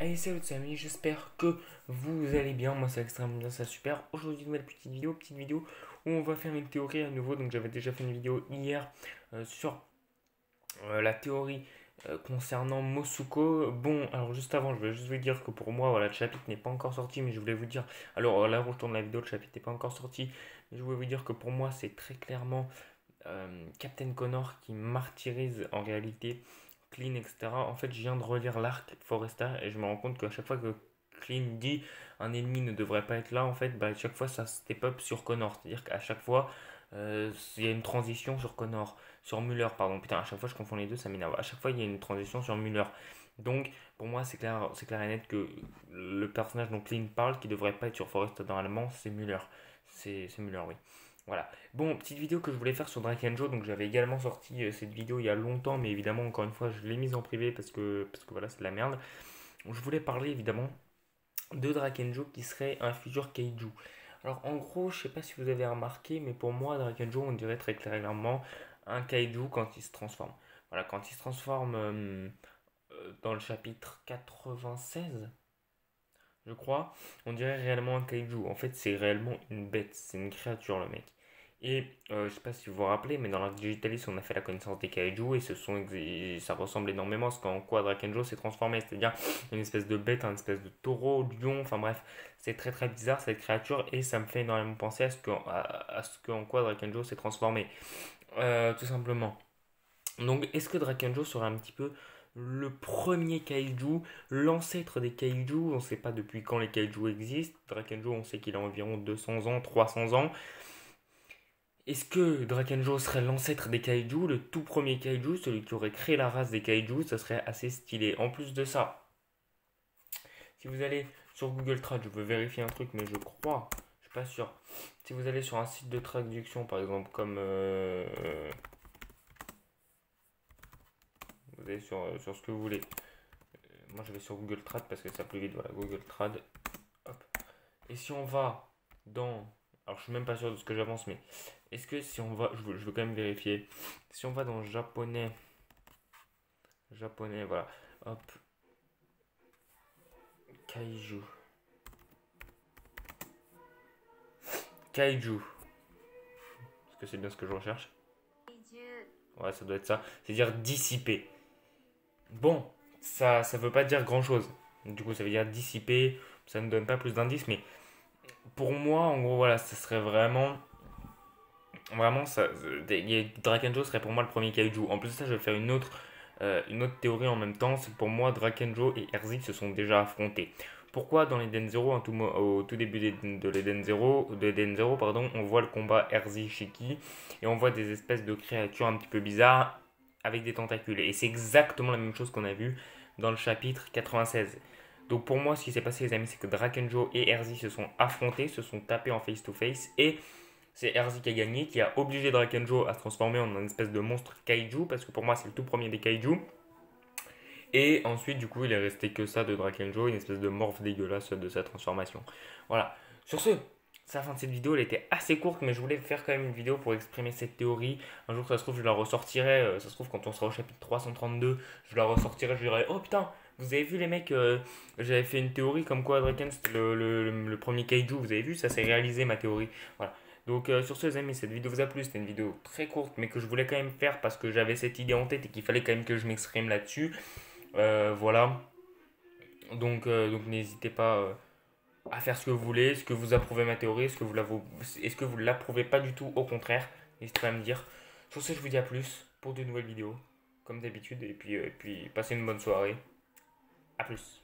Allez, salut les amis, j'espère que vous allez bien. Moi, c'est extrêmement bien, ça super. Aujourd'hui, nouvelle petite vidéo où on va faire une théorie à nouveau. Donc, j'avais déjà fait une vidéo hier sur la théorie concernant Mosuko. Bon, alors juste avant, je vais juste vous dire que pour moi, voilà, le chapitre n'est pas encore sorti, mais je voulais vous dire. Alors là où je tourne la vidéo, le chapitre n'est pas encore sorti, mais je voulais vous dire que pour moi, c'est très clairement Captain Connor qui martyrise en réalité Clean, etc. En fait, je viens de relire l'arc Foresta et je me rends compte qu'à chaque fois que Clean dit un ennemi ne devrait pas être là, en fait, bah, à chaque fois ça step up sur Connor. C'est-à-dire qu'à chaque fois, il y a une transition sur Connor, sur Muller, pardon. Putain, à chaque fois je confonds les deux, ça m'énerve. À chaque fois, il y a une transition sur Muller. Donc, pour moi, c'est clair et net que le personnage dont Clean parle, qui devrait pas être sur Foresta normalement, c'est Muller. C'est Muller, oui. Voilà. Bon, petite vidéo que je voulais faire sur Drakenjo, donc j'avais également sorti cette vidéo il y a longtemps, mais évidemment, encore une fois, je l'ai mise en privé parce que voilà, c'est de la merde. Donc, je voulais parler évidemment de Drakenjo qui serait un futur kaiju. Alors, en gros, je sais pas si vous avez remarqué, mais pour moi, Drakenjo, on dirait très clairement un kaiju quand il se transforme. Voilà, quand il se transforme dans le chapitre 96, je crois, on dirait réellement un kaiju. En fait, c'est réellement une bête, c'est une créature, le mec. Et je sais pas si vous vous rappelez, mais dans l'Arc Digitalis, on a fait la connaissance des kaiju et ça ressemble énormément à ce qu'en quoi Drakenjo s'est transformé, c'est-à-dire une espèce de bête, une espèce de taureau, lion, enfin bref, c'est très très bizarre cette créature et ça me fait énormément penser à ce qu'en quoi Drakenjo s'est transformé, tout simplement. Donc, est-ce que Drakenjo serait un petit peu le premier kaiju, l'ancêtre des kaiju? On ne sait pas depuis quand les kaiju existent. Drakenjo, on sait qu'il a environ 200 ans, 300 ans. Est-ce que Drakenjo serait l'ancêtre des kaiju, le tout premier kaiju, celui qui aurait créé la race des kaiju? Ça serait assez stylé. En plus de ça, si vous allez sur Google Trad, je veux vérifier un truc, mais je crois, je suis pas sûr. Si vous allez sur un site de traduction, par exemple, comme vous allez sur ce que vous voulez. Moi, je vais sur Google Trad parce que ça plus vite. Voilà, Google Trad. Hop. Et si on va dans. Alors, je suis même pas sûr de ce que j'avance, mais est-ce que si on va. Je veux quand même vérifier. Si on va dans japonais. Japonais, voilà. Hop. Kaiju. Kaiju. Est-ce que c'est bien ce que je recherche? Ouais, ça doit être ça. C'est-à-dire dissipé. Bon, ça veut pas dire grand-chose. Du coup, ça veut dire dissipé. Ça ne donne pas plus d'indices, mais pour moi, en gros, voilà, ça serait vraiment. Vraiment, Drakenjo serait pour moi le premier kaiju. En plus de ça, je vais faire une autre théorie en même temps. C'est que pour moi, Drakenjo et Erzik se sont déjà affrontés. Pourquoi dans l'Eden Zero, au tout début de l'Eden Zero, pardon, on voit le combat Erzik-Shiki et on voit des espèces de créatures un petit peu bizarres avec des tentacules. Et c'est exactement la même chose qu'on a vu dans le chapitre 96. Donc pour moi, ce qui s'est passé, les amis, c'est que Drakenjo et Erzik se sont affrontés, se sont tapés en face-to-face et c'est Erzi qui a gagné, qui a obligé Drakenjo à se transformer en une espèce de monstre kaiju, parce que pour moi c'est le tout premier des kaiju. Et ensuite, du coup, il est resté que ça de Drakenjo, une espèce de morph dégueulasse de sa transformation. Voilà. Sur ce, c'est la fin de cette vidéo. Elle était assez courte, mais je voulais faire quand même une vidéo pour exprimer cette théorie. Un jour, ça se trouve, je la ressortirai. Ça se trouve, quand on sera au chapitre 332, je la ressortirai. Je dirai, oh putain, vous avez vu les mecs, j'avais fait une théorie comme quoi Draken c'était le premier kaiju. Vous avez vu, ça s'est réalisé ma théorie. Voilà. Donc sur ce les amis, cette vidéo vous a plu, c'était une vidéo très courte mais que je voulais quand même faire parce que j'avais cette idée en tête et qu'il fallait quand même que je m'exprime là-dessus. Voilà, donc n'hésitez pas à faire ce que vous voulez, est-ce que vous approuvez ma théorie, est-ce que vous ne l'approuvez pas du tout, au contraire, n'hésitez pas à me dire. Sur ce je vous dis à plus pour de nouvelles vidéos, comme d'habitude, et puis passez une bonne soirée, à plus.